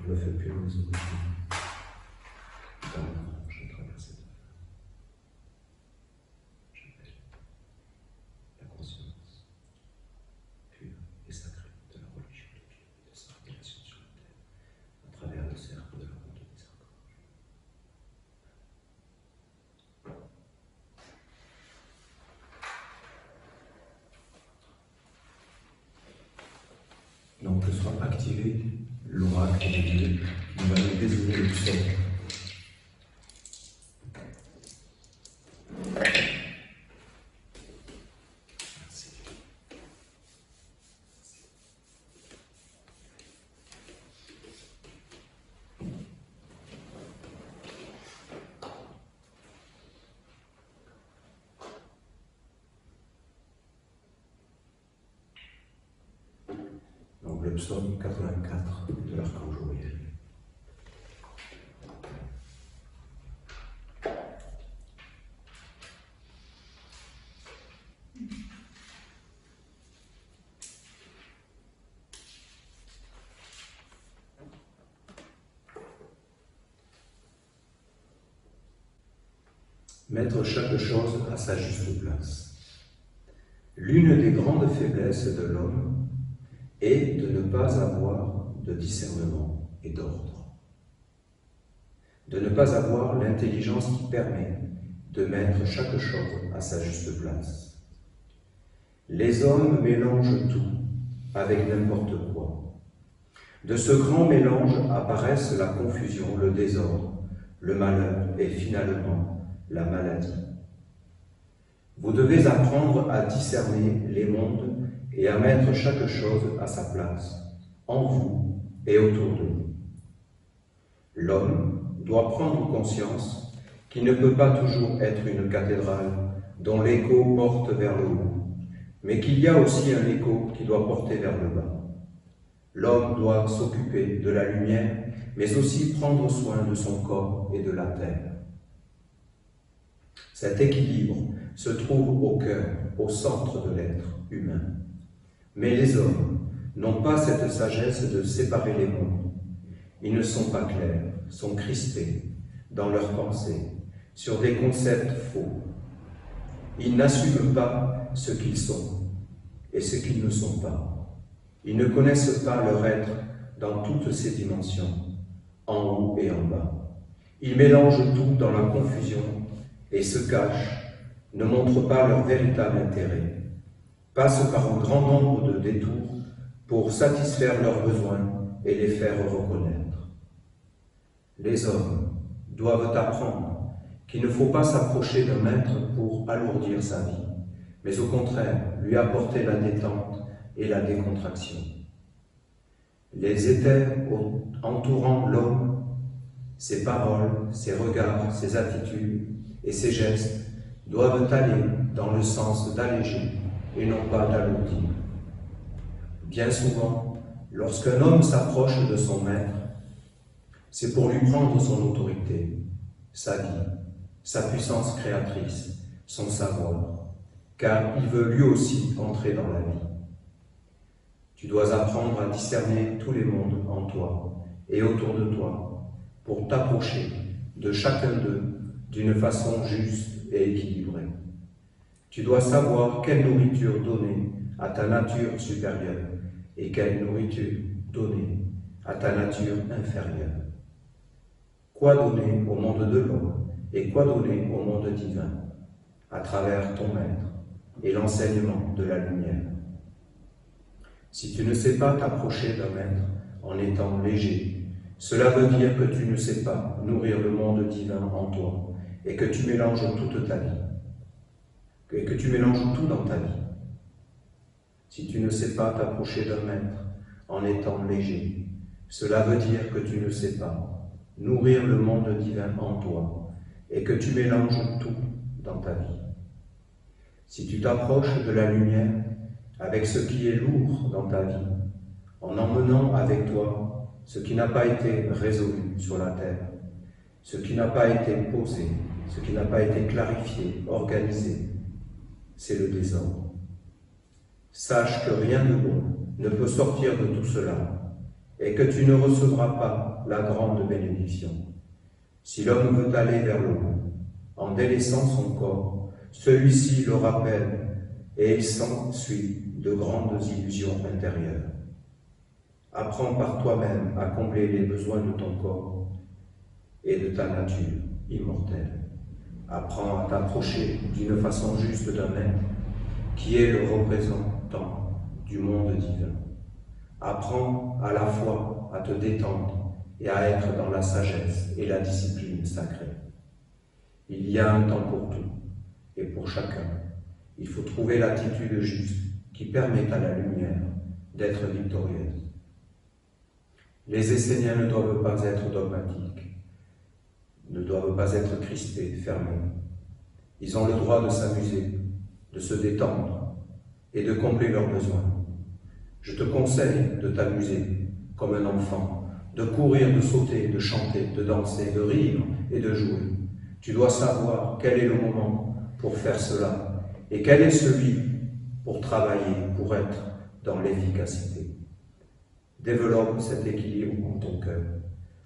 Je le fais plus aux autres. Je traverse cette. J'appelle la conscience pure et sacrée de la religion de Dieu et de sa révélation sur la terre, à travers le cercle de la ronde des archanges. Donc que soit activé l'oracle de Dieu, nous allons désigner le psaume. Merci. Donc le psaume 84 de l'archange Uriel. Mettre chaque chose à sa juste place. L'une des grandes faiblesses de l'homme est de ne pas avoir de discernement et d'ordre, de ne pas avoir l'intelligence qui permet de mettre chaque chose à sa juste place. Les hommes mélangent tout avec n'importe quoi. De ce grand mélange apparaissent la confusion, le désordre, le malheur et finalement la maladie. Vous devez apprendre à discerner les mondes et à mettre chaque chose à sa place, en vous et autour de vous. L'homme doit prendre conscience qui ne peut pas toujours être une cathédrale dont l'écho porte vers le haut, mais qu'il y a aussi un écho qui doit porter vers le bas. L'homme doit s'occuper de la lumière, mais aussi prendre soin de son corps et de la terre. Cet équilibre se trouve au cœur, au centre de l'être humain. Mais les hommes n'ont pas cette sagesse de séparer les mondes. Ils ne sont pas clairs, sont crispés dans leurs pensées, sur des concepts faux. Ils n'assument pas ce qu'ils sont et ce qu'ils ne sont pas. Ils ne connaissent pas leur être dans toutes ses dimensions, en haut et en bas. Ils mélangent tout dans la confusion et se cachent, ne montrent pas leur véritable intérêt, passent par un grand nombre de détours pour satisfaire leurs besoins et les faire reconnaître. Les hommes doivent apprendre qu'il ne faut pas s'approcher d'un maître pour alourdir sa vie, mais au contraire lui apporter la détente et la décontraction. Les éthers entourant l'homme, ses paroles, ses regards, ses attitudes et ses gestes doivent aller dans le sens d'alléger et non pas d'alourdir. Bien souvent, lorsqu'un homme s'approche de son maître, c'est pour lui prendre son autorité, sa vie, sa puissance créatrice, son savoir, car il veut lui aussi entrer dans la vie. Tu dois apprendre à discerner tous les mondes en toi et autour de toi pour t'approcher de chacun d'eux d'une façon juste et équilibrée. Tu dois savoir quelle nourriture donner à ta nature supérieure et quelle nourriture donner à ta nature inférieure. Quoi donner au monde de l'homme et quoi donner au monde divin à travers ton maître et l'enseignement de la lumière. Si tu ne sais pas t'approcher d'un maître en étant léger, cela veut dire que tu ne sais pas nourrir le monde divin en toi et que tu mélanges toute ta vie, et que tu mélanges tout dans ta vie. Si tu ne sais pas t'approcher d'un maître en étant léger, cela veut dire que tu ne sais pas nourrir le monde divin en toi et que tu mélanges tout dans ta vie. Si tu t'approches de la lumière avec ce qui est lourd dans ta vie, en emmenant avec toi ce qui n'a pas été résolu sur la terre, ce qui n'a pas été posé, ce qui n'a pas été clarifié, organisé, c'est le désordre. Sache que rien de bon ne peut sortir de tout cela et que tu ne recevras pas la grande bénédiction. Si l'homme veut aller vers le haut, en délaissant son corps, celui-ci le rappelle et il s'ensuit de grandes illusions intérieures. Apprends par toi-même à combler les besoins de ton corps et de ta nature immortelle. Apprends à t'approcher d'une façon juste d'un maître qui est le représentant du monde divin. Apprends à la fois à te détendre et à être dans la sagesse et la discipline sacrée. Il y a un temps pour tout et pour chacun. Il faut trouver l'attitude juste qui permet à la lumière d'être victorieuse. Les Esséniens ne doivent pas être dogmatiques, ne doivent pas être crispés, fermés. Ils ont le droit de s'amuser, de se détendre et de combler leurs besoins. Je te conseille de t'amuser comme un enfant, de courir, de sauter, de chanter, de danser, de rire et de jouer. Tu dois savoir quel est le moment pour faire cela et quel est celui pour travailler, pour être dans l'efficacité. Développe cet équilibre en ton cœur,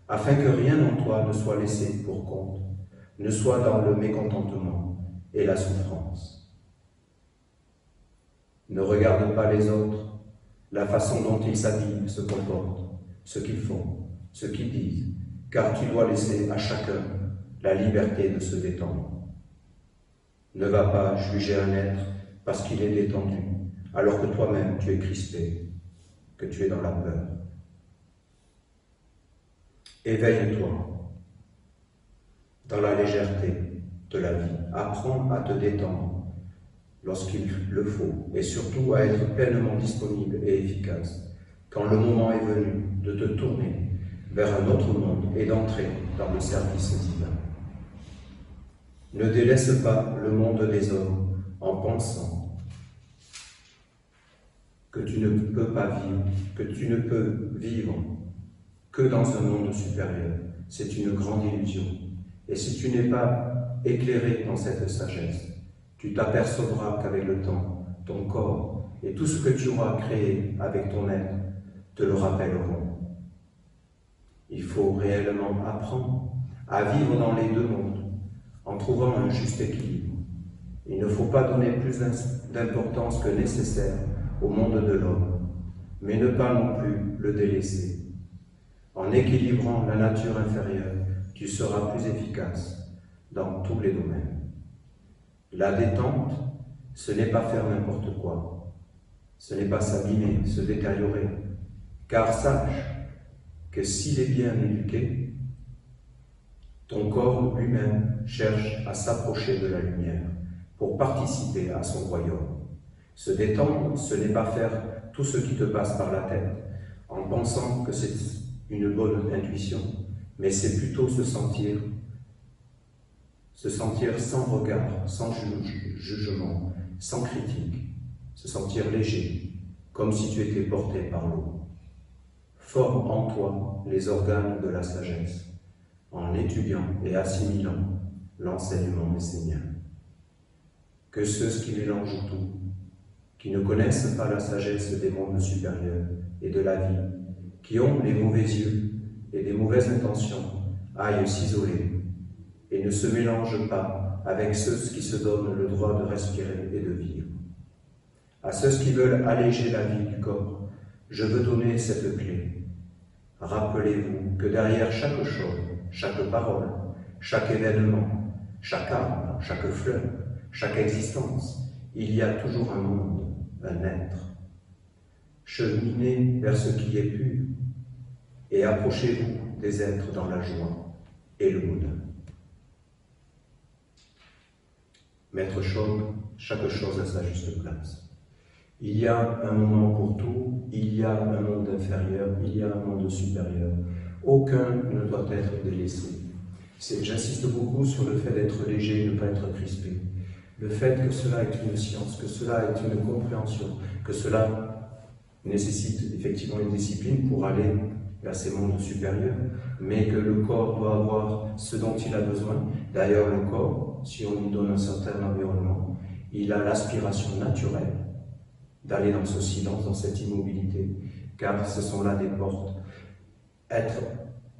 afin que rien en toi ne soit laissé pour compte, ne soit dans le mécontentement et la souffrance. Ne regarde pas les autres, la façon dont ils s'habillent, se comportent, ce qu'ils font, ce qu'ils disent, car tu dois laisser à chacun la liberté de se détendre. Ne va pas juger un être parce qu'il est détendu, alors que toi-même tu es crispé, que tu es dans la peur. Éveille-toi dans la légèreté de la vie. Apprends à te détendre lorsqu'il le faut et surtout à être pleinement disponible et efficace quand le moment est venu de te tourner vers un autre monde et d'entrer dans le service divin. Ne délaisse pas le monde des hommes en pensant que tu ne peux pas vivre, que tu ne peux vivre que dans un monde supérieur. C'est une grande illusion. Et si tu n'es pas éclairé dans cette sagesse, tu t'apercevras qu'avec le temps, ton corps et tout ce que tu auras créé avec ton être te le rappelleront. Il faut réellement apprendre à vivre dans les deux mondes en trouvant un juste équilibre. Il ne faut pas donner plus d'importance que nécessaire au monde de l'homme, mais ne pas non plus le délaisser. En équilibrant la nature inférieure, tu seras plus efficace dans tous les domaines. La détente, ce n'est pas faire n'importe quoi, ce n'est pas s'abîmer, se détériorer, car sache que s'il est bien éduqué, ton corps lui-même cherche à s'approcher de la lumière pour participer à son royaume. Se détendre, ce n'est pas faire tout ce qui te passe par la tête en pensant que c'est une bonne intuition, mais c'est plutôt se sentir sans regard, sans jugement, sans critique, se sentir léger, comme si tu étais porté par l'eau. Forme en toi les organes de la sagesse, en étudiant et assimilant l'enseignement messénien. Que ceux qui mélangent tout, qui ne connaissent pas la sagesse des mondes supérieurs et de la vie, qui ont les mauvais yeux et des mauvaises intentions, aillent s'isoler et ne se mélangent pas avec ceux qui se donnent le droit de respirer et de vivre. À ceux qui veulent alléger la vie du corps, je veux donner cette clé. Rappelez-vous que derrière chaque chose, chaque parole, chaque événement, chaque arbre, chaque fleur, chaque existence, il y a toujours un monde, un être. Cheminez vers ce qui est pur et approchez-vous des êtres dans la joie et le bonheur. Mettre chaque chose à sa juste place. Il y a un moment pour tout, il y a un monde inférieur, il y a un monde supérieur. Aucun ne doit être délaissé. J'insiste beaucoup sur le fait d'être léger et ne pas être crispé. Le fait que cela est une science, que cela est une compréhension, que cela nécessite effectivement une discipline pour aller vers ces mondes supérieurs, mais que le corps doit avoir ce dont il a besoin. D'ailleurs, le corps, si on lui donne un certain environnement, il a l'aspiration naturelle d'aller dans ce silence, dans cette immobilité, car ce sont là des portes. Être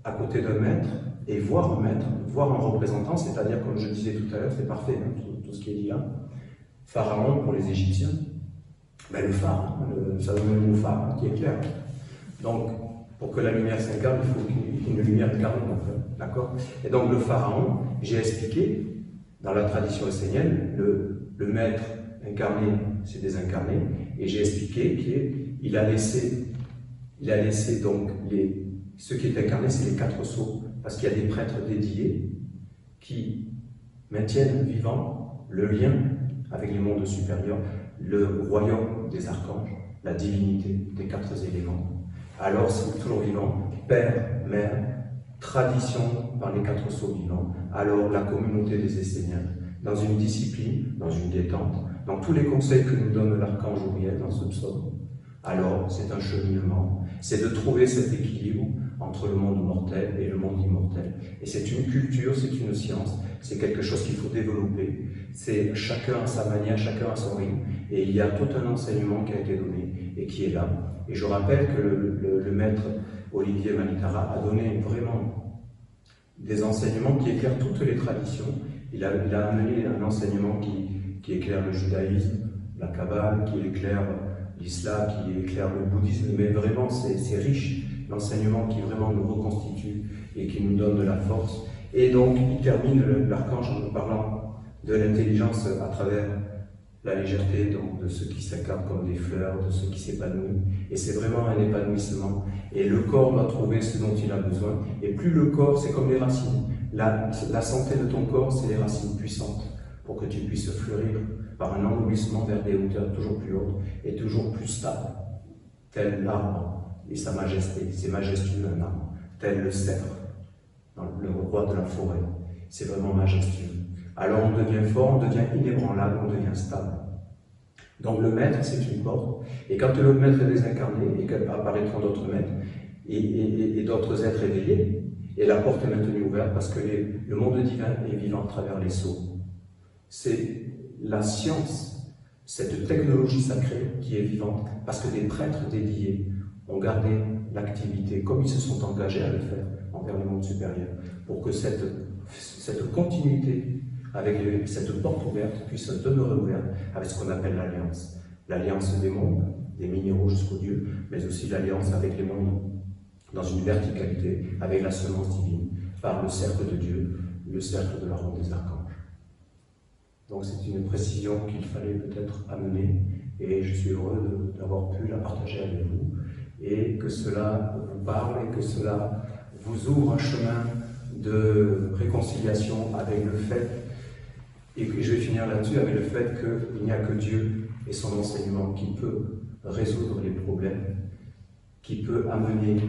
à côté d'un maître et voir un maître, voir un représentant, c'est-à-dire, comme je disais tout à l'heure, c'est parfait, hein, tout ce qui est dit là. Pharaon pour les Égyptiens, ben le phare, ça donne le mot phare, qui est clair. Donc, pour que la lumière s'incarne, il faut qu'il y ait une lumière incarnée, d'accord? Et donc, le pharaon, j'ai expliqué, dans la tradition essénienne, le maître incarné, c'est désincarné, et j'ai expliqué qu'il a laissé donc ce qui est incarné, c'est les 4 sceaux, parce qu'il y a des prêtres dédiés qui maintiennent vivant le lien avec les mondes supérieurs, le royaume des archanges, la divinité des 4 éléments. Alors c'est toujours vivant, père, mère, tradition par les 4 sceaux vivants, alors la communauté des Esséniens, dans une discipline, dans une détente, dans tous les conseils que nous donne l'archange Uriel dans ce psaume, alors c'est un cheminement, c'est de trouver cet équilibre entre le monde mortel et le monde immortel. Et c'est une culture, c'est une science, c'est quelque chose qu'il faut développer. C'est chacun à sa manière, chacun à son rythme. Et il y a tout un enseignement qui a été donné et qui est là. Et je rappelle que le maître Olivier Manitara a donné vraiment des enseignements qui éclairent toutes les traditions. Il a amené un enseignement qui éclaire le judaïsme, la Kabbale, qui éclaire l'islam, qui éclaire le bouddhisme, mais vraiment c'est riche, l'enseignement qui vraiment nous reconstitue et qui nous donne de la force. Et donc il termine l'archange en nous parlant de l'intelligence à travers la légèreté, donc de ceux qui s'incarnent comme des fleurs, de ceux qui s'épanouissent. Et c'est vraiment un épanouissement. Et le corps doit trouver ce dont il a besoin. Et plus le corps, c'est comme les racines. La santé de ton corps, c'est les racines puissantes pour que tu puisses fleurir par un ennoblissement vers des hauteurs toujours plus hautes et toujours plus stables, tel l'arbre et sa majesté. C'est majestueux un arbre, tel le cèdre, le roi de la forêt. C'est vraiment majestueux. alors on devient fort, on devient inébranlable, on devient stable. Donc le maître, c'est une porte, et quand le maître est désincarné, et qu'apparaîtront d'autres maîtres, et d'autres êtres éveillés, et la porte est maintenue ouverte parce que le monde divin est vivant à travers les sceaux. C'est la science, cette technologie sacrée qui est vivante, parce que des prêtres dédiés ont gardé l'activité, comme ils se sont engagés à le faire envers les mondes supérieurs, pour que cette continuité avec cette porte ouverte puisse demeurer ouverte avec ce qu'on appelle l'alliance. L'alliance des mondes, des minéraux jusqu'aux dieux, mais aussi l'alliance avec les mondes dans une verticalité, avec la semence divine, par le cercle de Dieu, le cercle de la ronde des archanges. Donc c'est une précision qu'il fallait peut-être amener, et je suis heureux d'avoir pu la partager avec vous, et que cela vous parle, et que cela vous ouvre un chemin de réconciliation avec le fait, et je vais finir là-dessus, avec le fait qu'il n'y a que Dieu et son enseignement qui peut résoudre les problèmes, qui peut amener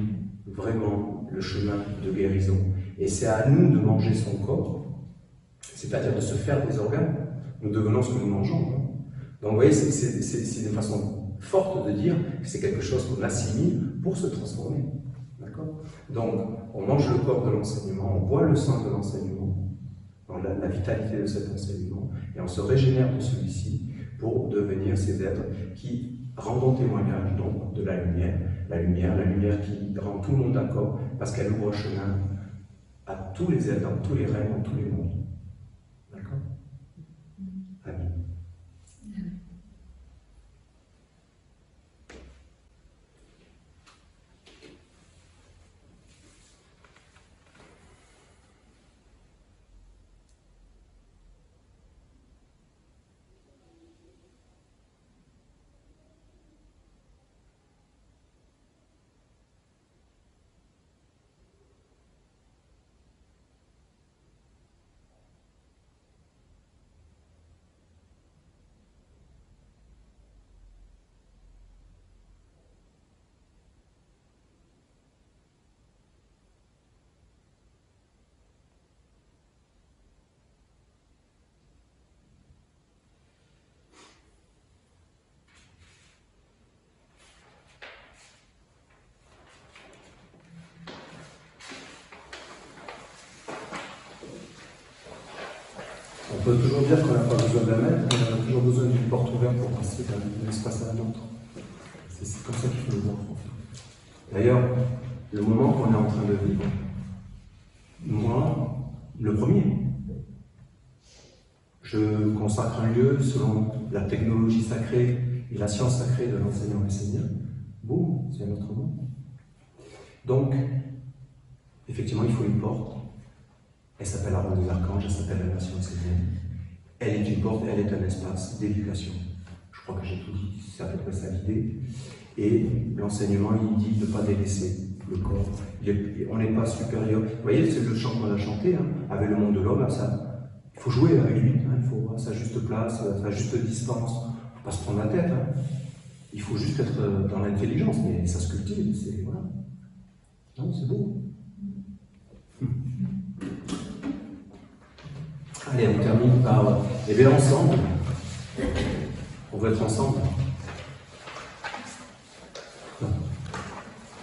vraiment le chemin de guérison. Et c'est à nous de manger son corps, c'est-à-dire de se faire des organes. Nous devenons ce que nous mangeons. Donc vous voyez, c'est une façon forte de dire que c'est quelque chose qu'on assimile pour se transformer. D'accord ? Donc on mange le corps de l'enseignement, on boit le sang de l'enseignement, dans la vitalité de cet enseignement, et on se régénère de celui-ci pour devenir ces êtres qui rendons témoignage donc de la lumière qui rend tout le monde d'accord, parce qu'elle ouvre un chemin à tous les êtres, dans tous les règnes, dans tous les mondes. D'accord ? Amen. On peut toujours dire qu'on n'a pas besoin d'un maître, mais on a toujours besoin d'une porte ouverte pour passer d'un espace à un autre. C'est comme ça qu'il faut le voir. D'ailleurs, le moment qu'on est en train de vivre, moi, le premier, je consacre un lieu selon la technologie sacrée et la science sacrée de l'enseignant messagien. Boum, c'est un autre monde. Donc, effectivement, il faut une porte. Elle s'appelle la ronde des archanges, elle s'appelle la nation essénienne. Elle est une porte, elle est un espace d'éducation. Je crois que j'ai tout dit, c'est à peu près ça l'idée. Et l'enseignement, il dit de ne pas délaisser le corps. On n'est pas supérieur. Vous voyez, c'est le chant qu'on a chanté, hein, avec le monde de l'homme, il faut jouer avec lui, hein, il faut avoir sa juste place, sa juste distance. Il ne faut pas se prendre la tête. Hein. Il faut juste être dans l'intelligence, mais ça se cultive, c'est voilà. Non, c'est beau. Allez, on termine par bien ensemble. On va être ensemble.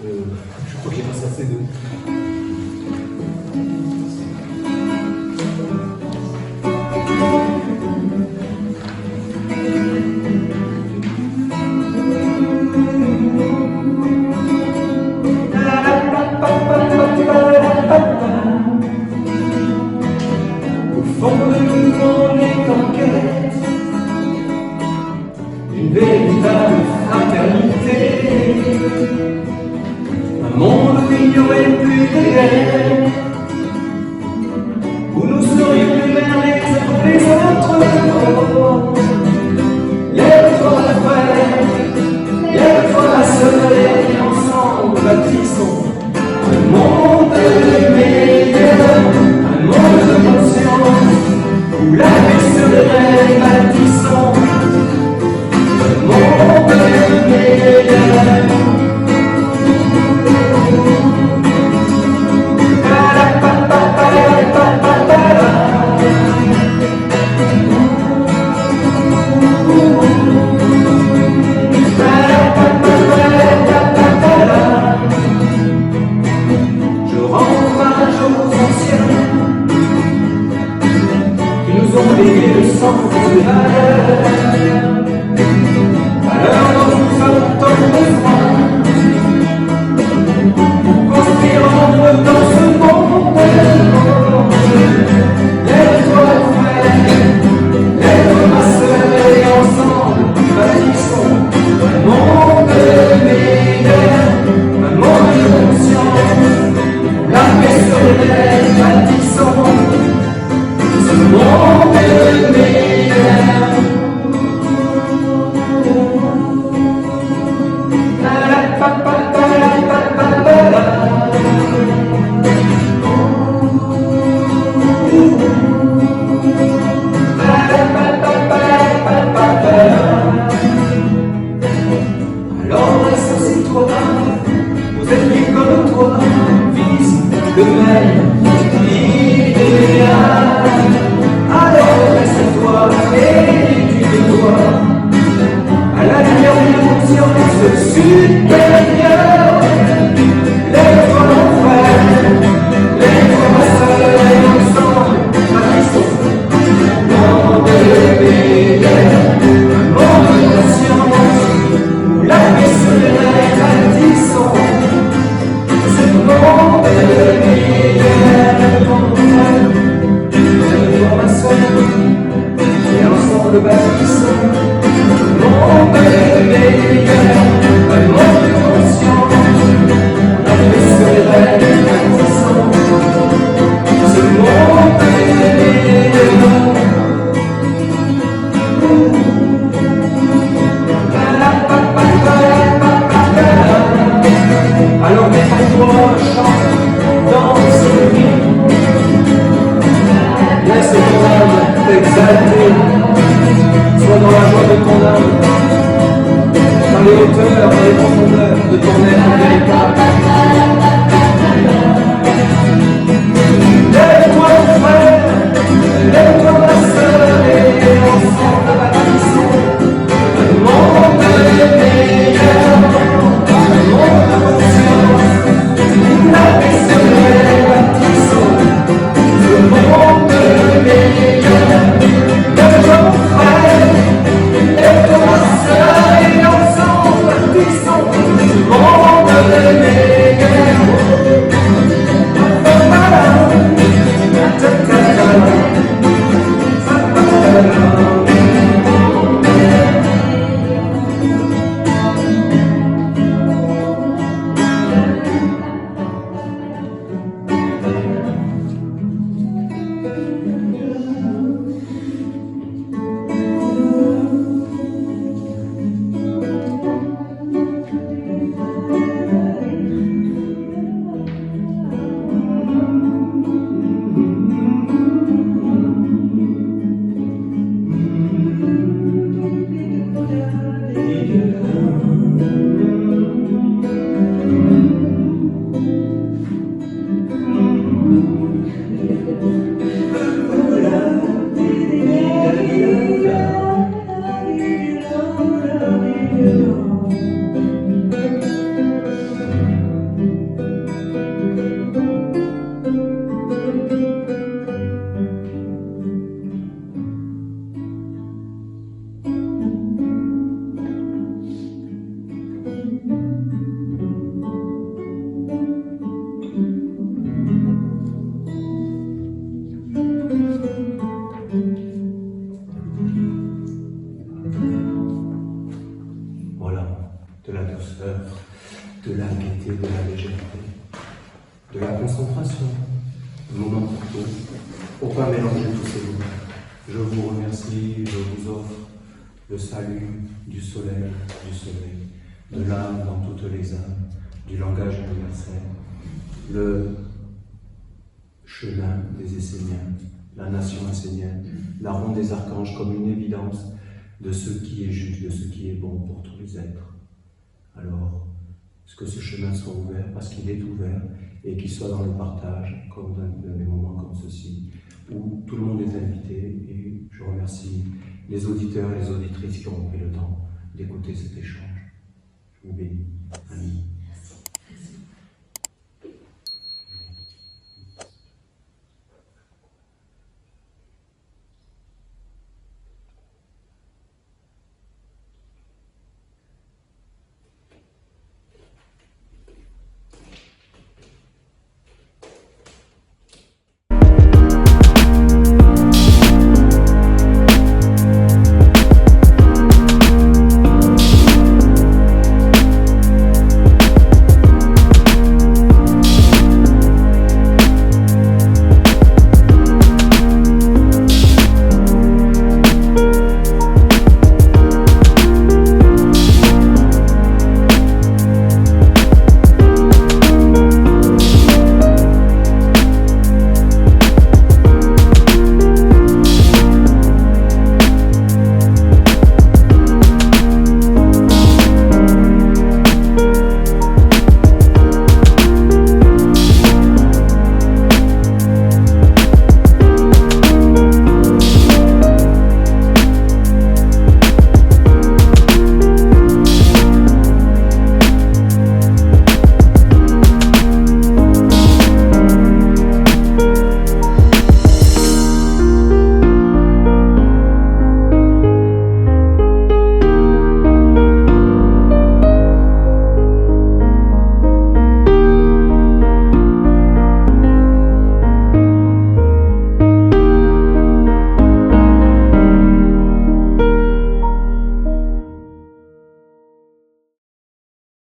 Je crois qu'il reste assez de. Une véritable fraternité, un monde où il n'y aurait plus de guerre, où nous serions plus vers les autres, lève-toi la frère, lève-toi la sœur, et ensemble bâtissons un monde meilleur, un monde de conscience, où la vie serait bâtissons. sens de valeur. Alors nous avons tant besoin pour construire ensemble dans ce monde. Lève-toi frère, lève ma sœur et ensemble bâtissons un monde meilleur, un monde de conscience, la paix sur les lèvres, bâtissons ce monde meilleur. Alors associe-toi aux ennemis comme toi, vise le même idéal. Alors laisse-toi et éduque-toi à la lumière d'une conscience supérieure. Lève-toi mon frère, lève-toi ma sœur et ensemble bâtissons un monde meilleur, un monde de conscience où la paix se lève, bâtissons ce monde meilleur. Mon frère, lève-toi ma sœur et ensemble bâtissons un monde meilleur, un monde de conscience. La paix se lève, bâtissons ce monde meilleur. Alors mets-toi, chante, danse, ris. Laisse ton âme t'exalter, sois dans la joie de ton âme, dans les hauteurs, dans les profondeurs de ton être véritable. Lève-toi mon frère, lève-toi ma sœur et ensemble bâtissons un monde meilleur, un monde de conscience, la paix se lève, bâtissons ce monde meilleur. Lève-toi mon frère, lève-toi ma sœur et ensemble bâtissons ce monde meilleur. De la douceur, de la gaieté, de la légèreté, de la concentration, un moment pour tout, pour pas mélanger tous ces mots. Je vous remercie, je vous offre le salut du soleil, de l'âme dans toutes les âmes, du langage universel, le chemin des Esséniens, la nation essénienne, la ronde des archanges comme une évidence de ce qui est juste, de ce qui est bon pour tous les êtres. Alors, est-ce que ce chemin soit ouvert, parce qu'il est ouvert, et qu'il soit dans le partage, comme dans des moments comme ceci, où tout le monde est invité, et je remercie les auditeurs et les auditrices qui ont pris le temps d'écouter cet échange. Je vous bénis. Amen.